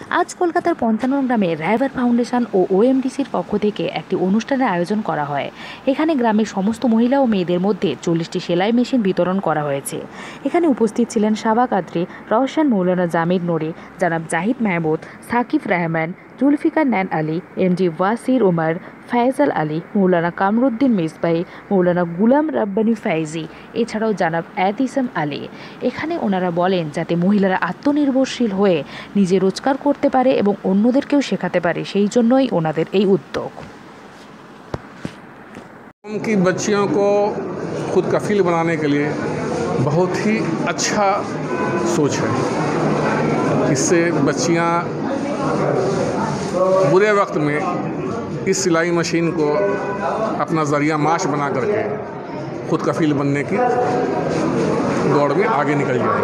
আজ কলকাতার ৫৫ গ্রামে রায়বার ফাউন্ডেশন ও ওএমডিসির পক্ষ থেকে একটি অনুষ্ঠানের আয়োজন করা হয়। এখানে গ্রামের সমস্ত মহিলা ও মেয়েদের মধ্যে ৪০টি সেলাই মেশিন বিতরণ করা হয়েছে। এখানে উপস্থিত ছিলেন সাবা কাদরি, রওশন মৌলানা জামির নুরি, জনাব জাহিদ মাহমুদ, সাকিব রহমান, জুলফিকার নैन আলী, এমডি ওয়াসির উমর, ফয়সাল আলী, মৌলানা কামরুদ্দিন মিসবাই, মৌলানা গুলাম রাব্বানি ফাইজি, এছাড়াও জনাব এতিসাম আলী। এখানে ওনারা বলেন যাতে মহিলারা আত্মনির্ভরশীল হয়ে নিজে রোজগার করতে পারে এবং অন্যদেরকেও শেখাতে পারে, সেই জন্যই ওনাদের এই উদ্যোগ। की बच्चियों को खुद कफील बनाने के लिए बहुत ही अच्छा सोच है। इससे बच्चियां बुरे वक्त में इस सिलाई मशीन को अपना ज़रिया माश बना करके खुद कफील बनने की दौड़ में आगे निकल जाएंगे।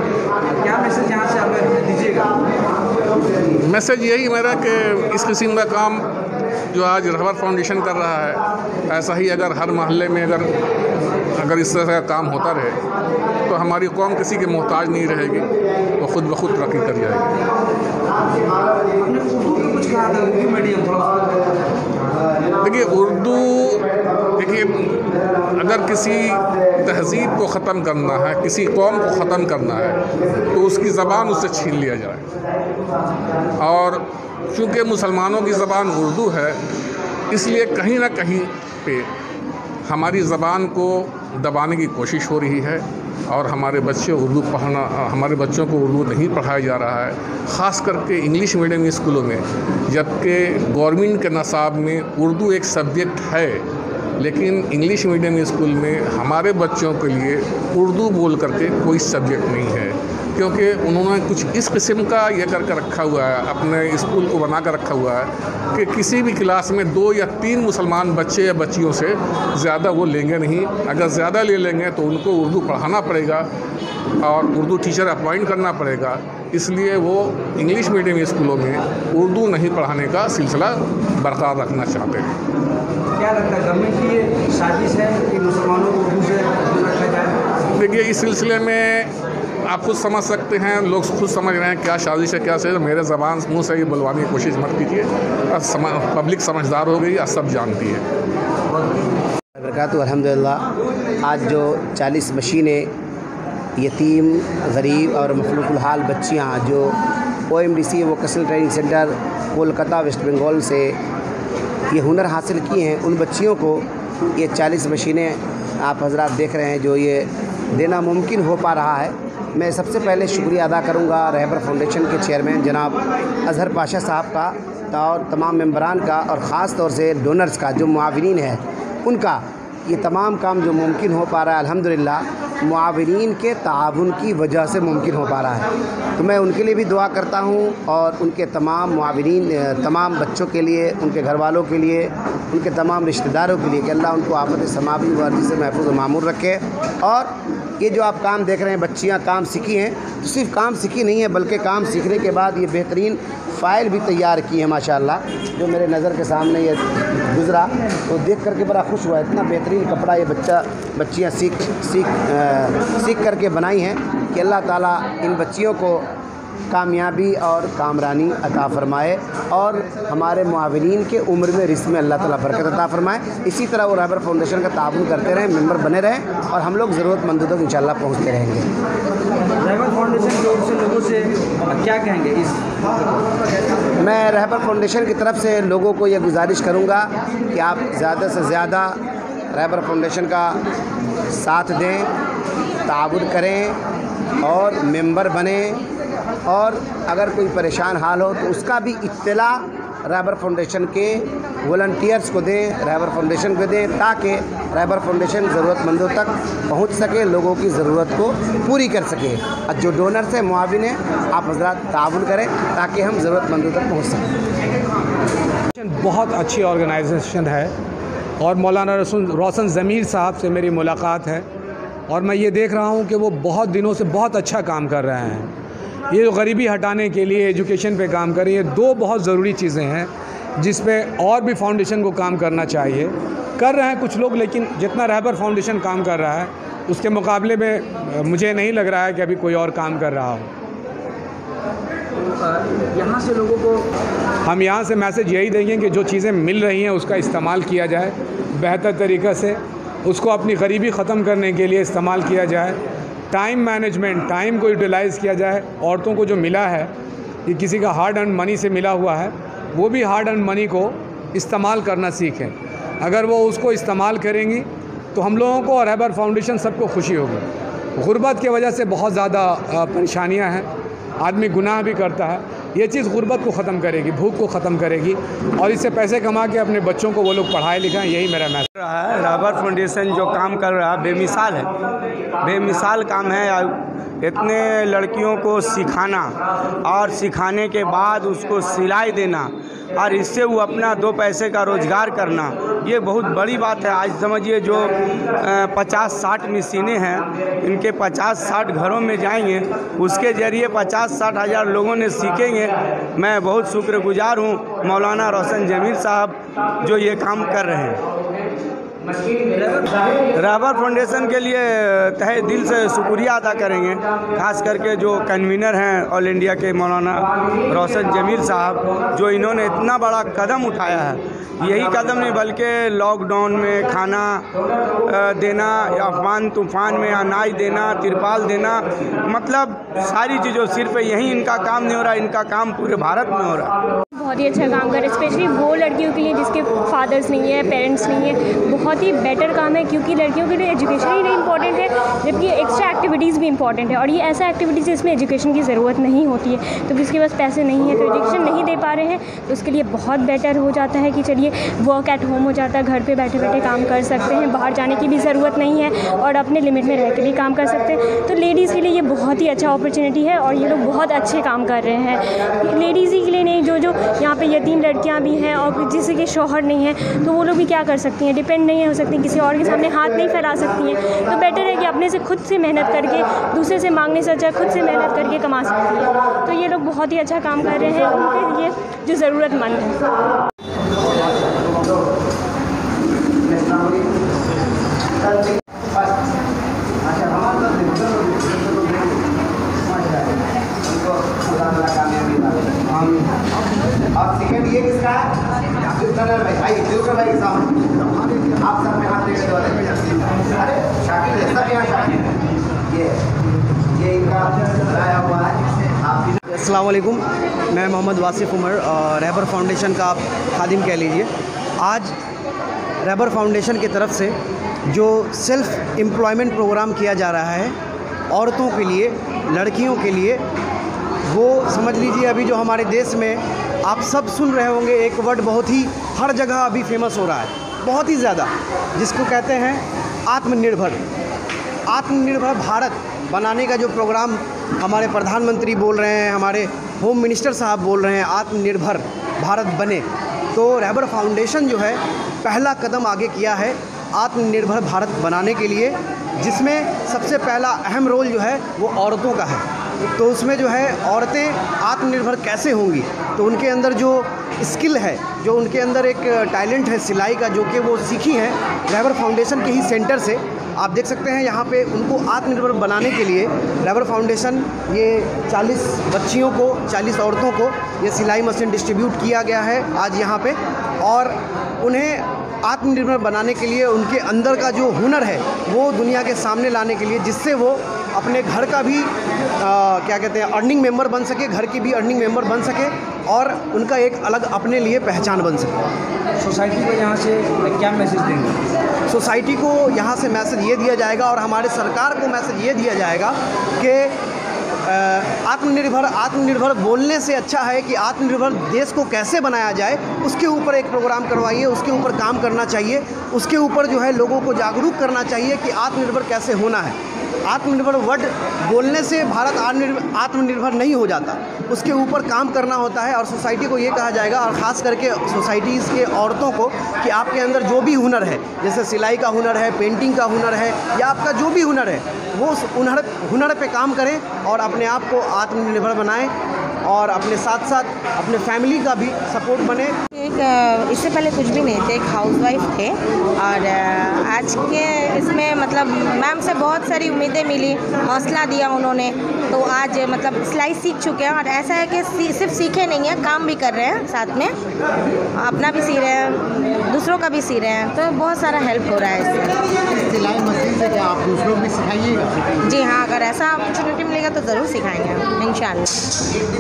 क्या मैसेज यहाँ से आप दीजिएगा? मैसेज यही मेरा कि इस किस्म का काम जो आज रहबर फाउंडेशन कर रहा है, ऐसा ही अगर हर मोहल्ले में अगर इस तरह का काम होता रहे तो हमारी कौम किसी के मोहताज नहीं रहेगी, वो खुद ब खुद तरक्की कर जाएगी। देखिए अगर किसी तहज़ीब को ख़त्म करना है, किसी कौम को ख़त्म करना है, तो उसकी ज़बान उससे छीन लिया जाए। और चूँकि मुसलमानों की ज़बान उर्दू है, इसलिए कहीं ना कहीं पे हमारी ज़बान को दबाने की कोशिश हो रही है और हमारे बच्चों को उर्दू नहीं पढ़ाया जा रहा है, ख़ास करके इंग्लिश मीडियम स्कूलों में। जबकि गवर्नमेंट के नसाब में उर्दू एक सब्जेक्ट है, लेकिन इंग्लिश मीडियम स्कूल में हमारे बच्चों के लिए उर्दू बोल करके कोई सब्जेक्ट नहीं है, क्योंकि उन्होंने कुछ इस किस्म का ये करके रखा हुआ है, अपने स्कूल को बना कर रखा हुआ है कि किसी भी क्लास में 2 या 3 मुसलमान बच्चे या बच्चियों से ज़्यादा वो लेंगे नहीं। अगर ज़्यादा ले लेंगे तो उनको उर्दू पढ़ाना पड़ेगा और उर्दू टीचर अपॉइंट करना पड़ेगा। इसलिए वो इंग्लिश मीडियम स्कूलों में उर्दू नहीं पढ़ाने का सिलसिला बरकरार रखना चाहते हैं। क्या लगता है गवर्नमेंट की ये साजिश है कि मुसलमानों को उर्दू से दूर रखा जाए? देखिए, इस सिलसिले में आप खुद समझ सकते हैं, लोग खुद समझ रहे हैं क्या साजिश है क्या सही। मेरे ज़बान मुँह से ही बुलवाने की कोशिश मत कीजिए। पब्लिक समझदार हो गई, सब जानती है। अल्हम्दुलिल्लाह, आज जो 40 मशीनें यतीम, गरीब और मखलूकुल हाल बच्चियाँ जो OMDC vocational training centre Kolkata West Bengal से ये हुनर हासिल किए हैं, उन बच्चियों को ये 40 मशीनें आप हजरात देख रहे हैं जो ये देना मुमकिन हो पा रहा है। मैं सबसे पहले शुक्रिया अदा करूंगा रहबर फाउंडेशन के चेयरमैन जनाब अज़हर पाशा साहब का और तमाम मेंबरान का, और ख़ास तौर से डोनर्स का, जो मुआविनीन है उनका। ये तमाम काम जो मुमकिन हो पा रहा है अल्हम्दुलिल्लाह मुआविनीन के ताउन की वजह से मुमकिन हो पा रहा है। तो मैं उनके लिए भी दुआ करता हूँ और उनके तमाम मुआविनीन, तमाम बच्चों के लिए, उनके घर वालों के लिए, उनके तमाम रिश्तेदारों के लिए कि अल्लाह उनको आफत समावी वर्दी से महफूज मामूर रखे। और ये जो आप काम देख रहे हैं, बच्चियाँ काम सीखी हैं, तो सिर्फ काम सीखी नहीं है बल्कि काम सीखने के बाद ये बेहतरीन फ़ाइल भी तैयार की है माशाल्लाह। जो मेरे नज़र के सामने ये गुज़रा तो देख करके बड़ा खुश हुआ। इतना बेहतरीन कपड़ा ये बच्चियाँ सीख करके बनाई हैं कि अल्लाह ताला इन बच्चियों को कामयाबी और कामरानी अता फ़रमाए और हमारे मुआविनीन के उम्र में रिस्क में अल्लाह ताला बरकत अता फ़रमाए। इसी तरह वो रहबर फाउंडेशन का ताउन करते रहें, मेंबर बने रहें और हम लोग ज़रूरतमंदों तक इंशाअल्लाह पहुँचते रहेंगे। रहबर फाउंडेशन की ओर से लोगों से क्या कहेंगे? मैं रहबर फाउंडेशन की तरफ से लोगों को ये गुजारिश करूँगा कि आप ज़्यादा से ज़्यादा रहबर फाउंडेशन का साथ दें, ताउन करें और मेंबर बने, और अगर कोई परेशान हाल हो तो उसका भी इत्तला रहबर फाउंडेशन के वॉलंटियर्स को दें, रहबर फाउंडेशन को दें, ताकि रहबर फाउंडेशन ज़रूरतमंदों तक पहुंच सके, लोगों की ज़रूरत को पूरी कर सके। और जो डोनर्स हैं, मुआविन हैं, आप हज़रात ताउन करें ताकि हम ज़रूरतमंदों तक पहुंच सकें। बहुत अच्छी ऑर्गेनाइजेशन है और मौलाना रोशन ज़मीर साहब से मेरी मुलाकात है और मैं ये देख रहा हूँ कि वो बहुत दिनों से बहुत अच्छा काम कर रहे हैं। ये गरीबी हटाने के लिए एजुकेशन पे काम कर रही है। 2 बहुत ज़रूरी चीज़ें हैं जिस पे और भी फाउंडेशन को काम करना चाहिए। कर रहे हैं कुछ लोग, लेकिन जितना रहबर फाउंडेशन काम कर रहा है उसके मुकाबले में मुझे नहीं लग रहा है कि अभी कोई और काम कर रहा हो। यहाँ से लोगों को हम यहाँ से मैसेज यही देंगे कि जो चीज़ें मिल रही हैं उसका इस्तेमाल किया जाए बेहतर तरीक़े से, उसको अपनी गरीबी ख़त्म करने के लिए इस्तेमाल किया जाए। टाइम मैनेजमेंट, टाइम को यूटिलाइज़ किया जाए। औरतों को जो मिला है कि किसी का हार्ड अर्न मनी से मिला हुआ है, वो भी हार्ड अर्न मनी को इस्तेमाल करना सीखें। अगर वो उसको इस्तेमाल करेंगी तो हम लोगों को और रहबर फाउंडेशन सबको खुशी होगी। गुर्बत की वजह से बहुत ज़्यादा परेशानियां हैं, आदमी गुनाह भी करता है। ये चीज़ गुर्बत को ख़त्म करेगी, भूख को ख़त्म करेगी और इससे पैसे कमा के अपने बच्चों को वो लोग पढ़ाए लिखाएं। यही मेरा मैसेज रहा है। रहबर फाउंडेशन जो काम कर रहा है बेमिसाल है, बेमिसाल काम है। इतने लड़कियों को सिखाना और सिखाने के बाद उसको सिलाई देना और इससे वो अपना 2 पैसे का रोज़गार करना, ये बहुत बड़ी बात है। आज समझिए जो 50-60 मशीनें हैं, इनके 50-60 घरों में जाएंगे, उसके ज़रिए 50-60 हज़ार लोगों ने सीखेंगे। मैं बहुत शुक्रगुजार हूँ मौलाना रोशन जमील साहब जो ये काम कर रहे हैं। रहबर फाउंडेशन के लिए तहे दिल से शुक्रिया अदा करेंगे, खास करके जो कन्वीनर हैं ऑल इंडिया के मौलाना रोशन जमील साहब, जो इन्होंने इतना बड़ा कदम उठाया है। यही कदम नहीं बल्कि लॉकडाउन में खाना देना, अफवान तूफ़ान में अनाज देना, तिरपाल देना, मतलब सारी चीज़ों, सिर्फ यही इनका काम नहीं हो रहा, इनका काम पूरे भारत में हो रहा है। बहुत ही अच्छा काम कर रहे हैं, स्पेशली वो लड़कियों के लिए जिसके फादर्स नहीं है, पेरेंट्स नहीं है। बहुत ही बेटर काम है क्योंकि लड़कियों के लिए एजुकेशन ही नहीं इंपॉर्टेंट है, जबकि एक्स्ट्रा एक्टिविटीज़ भी इंपॉर्टेंट है। और ये ऐसा एक्टिविटीज़ जिसमें एजुकेशन की ज़रूरत नहीं होती है, तो जिसके पास पैसे नहीं है, तो एजुकेशन नहीं दे पा रहे हैं, तो उसके लिए बहुत बेटर हो जाता है कि चलिए वर्क एट होम हो जाता है, घर पर बैठे बैठे काम कर सकते हैं, बाहर जाने की भी ज़रूरत नहीं है और अपने लिमिट में रह के भी काम कर सकते हैं। तो लेडीज़ के लिए ये बहुत ही अच्छा अपॉर्चुनिटी है और ये लोग बहुत अच्छे काम कर रहे हैं। लेडीज़ ही के लिए नहीं, जो यहाँ पे यतीम लड़कियाँ भी हैं और जिसके के शौहर नहीं है, तो वो लोग भी क्या कर सकती हैं, डिपेंड नहीं हो सकती, किसी और के सामने हाथ नहीं फैला सकती हैं। तो बेटर है कि अपने से खुद से मेहनत करके, दूसरे से मांगने से अच्छा खुद से मेहनत करके कमा सकती हैं। तो ये लोग बहुत ही अच्छा काम कर रहे हैं उनके लिए जो ज़रूरतमंद है। और सेकंड ये किसका है? दिलकर भाई के सामने आप सब में हाथ देने वाले। अरे शाकिर है, सब यहाँ शाकिर। ये इनका लाया हुआ है। अस्सलाम वालेकुम, मैं मोहम्मद वासिफ उमर, रहबर फाउंडेशन का आप खादिम कह लीजिए। आज रहबर फाउंडेशन की तरफ से जो सेल्फ़ एम्प्लॉयमेंट प्रोग्राम किया जा रहा है औरतों के लिए, लड़कियों के लिए, वो समझ लीजिए अभी जो हमारे देश में आप सब सुन रहे होंगे, एक वर्ड बहुत ही हर जगह अभी फेमस हो रहा है, बहुत ही ज़्यादा, जिसको कहते हैं आत्मनिर्भर। आत्मनिर्भर भारत बनाने का जो प्रोग्राम हमारे प्रधानमंत्री बोल रहे हैं, हमारे होम मिनिस्टर साहब बोल रहे हैं, आत्मनिर्भर भारत बने, तो रहबर फाउंडेशन जो है पहला कदम आगे किया है आत्मनिर्भर भारत बनाने के लिए, जिसमें सबसे पहला अहम रोल जो है वो औरतों का है। तो उसमें जो है औरतें आत्मनिर्भर कैसे होंगी, तो उनके अंदर जो स्किल है, जो उनके अंदर एक टैलेंट है सिलाई का, जो कि वो सीखी हैं रहबर फाउंडेशन के ही सेंटर से। आप देख सकते हैं यहाँ पे उनको आत्मनिर्भर बनाने के लिए रहबर फाउंडेशन ये 40 बच्चियों को, 40 औरतों को ये सिलाई मशीन डिस्ट्रीब्यूट किया गया है आज यहाँ पे, और उन्हें आत्मनिर्भर बनाने के लिए उनके अंदर का जो हुनर है वो दुनिया के सामने लाने के लिए, जिससे वो अपने घर का भी क्या कहते हैं अर्निंग मेंबर बन सके, घर की भी अर्निंग मेंबर बन सके और उनका एक अलग अपने लिए पहचान बन सके। सोसाइटी को यहाँ से क्या मैसेज देंगे? सोसाइटी को यहाँ से मैसेज ये दिया जाएगा और हमारे सरकार को मैसेज ये दिया जाएगा कि आत्मनिर्भर बोलने से अच्छा है कि आत्मनिर्भर देश को कैसे बनाया जाए, उसके ऊपर एक प्रोग्राम करवाइए, उसके ऊपर काम करना चाहिए, उसके ऊपर जो है लोगों को जागरूक करना चाहिए कि आत्मनिर्भर कैसे होना है। आत्मनिर्भर वर्ड बोलने से भारत आत्मनिर्भर नहीं हो जाता, उसके ऊपर काम करना होता है। और सोसाइटी को ये कहा जाएगा, और ख़ास करके सोसाइटीज़ के औरतों को, कि आपके अंदर जो भी हुनर है, जैसे सिलाई का हुनर है, पेंटिंग का हुनर है, या आपका जो भी हुनर है, वो उस हुनर पे काम करें और अपने आप को आत्मनिर्भर बनाएं। और अपने साथ साथ अपने फैमिली का भी सपोर्ट बने। इससे पहले कुछ भी नहीं थे, एक हाउसवाइफ थे और आज के इसमें मतलब मैम से बहुत सारी उम्मीदें मिली, हौसला दिया उन्होंने, तो आज मतलब सिलाई सीख चुके हैं। और ऐसा है कि सिर्फ सीखे नहीं हैं, काम भी कर रहे हैं, साथ में अपना भी सी रहे हैं, दूसरों का भी सी रहे हैं, तो बहुत सारा हेल्प हो रहा है इससे। सिलाई मशीन से क्या आप दूसरों को भी सिखाइएगा? जी हाँ, अगर ऐसा अपॉर्चुनिटी मिलेगा तो ज़रूर सिखाएंगे इंशाल्लाह।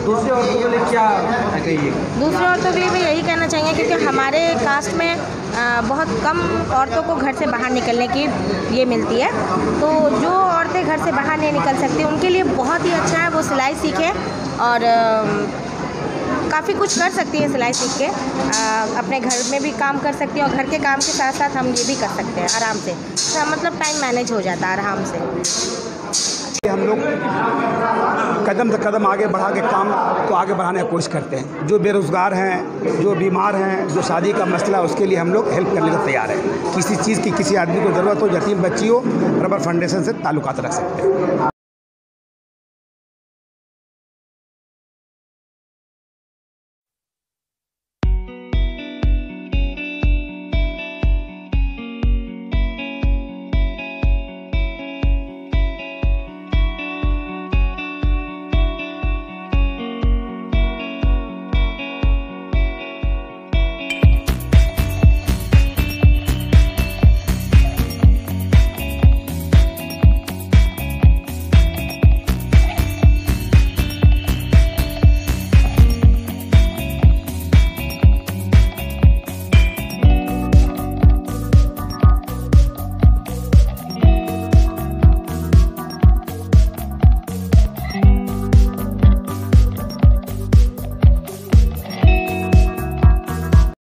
दूसरे औरतों के लिए क्या कहिए? दूसरे औरतों के लिए भी यही कहना चाहेंगे क्योंकि हमारे कास्ट में बहुत कम औरतों को घर से बाहर निकलने की ये मिलती है, तो जो औरतें घर से बाहर नहीं निकल सकती उनके लिए बहुत ही अच्छा है वो सिलाई सीखें और काफ़ी कुछ कर सकती है सिलाई सीख के, अपने घर में भी काम कर सकती है और घर के काम के साथ साथ हम ये भी कर सकते हैं आराम से, तो मतलब टाइम मैनेज हो जाता है आराम से। हम लोग कदम से कदम आगे बढ़ा के काम को आगे बढ़ाने की कोशिश करते हैं। जो बेरोज़गार हैं, जो बीमार हैं, जो शादी का मसला है, उसके लिए हम लोग हेल्प करने को तैयार हैं। किसी चीज़ की किसी आदमी को ज़रूरत हो, यतीम बच्ची हो, रबर फाउंडेशन से ताल्लुकात रख सकते हैं।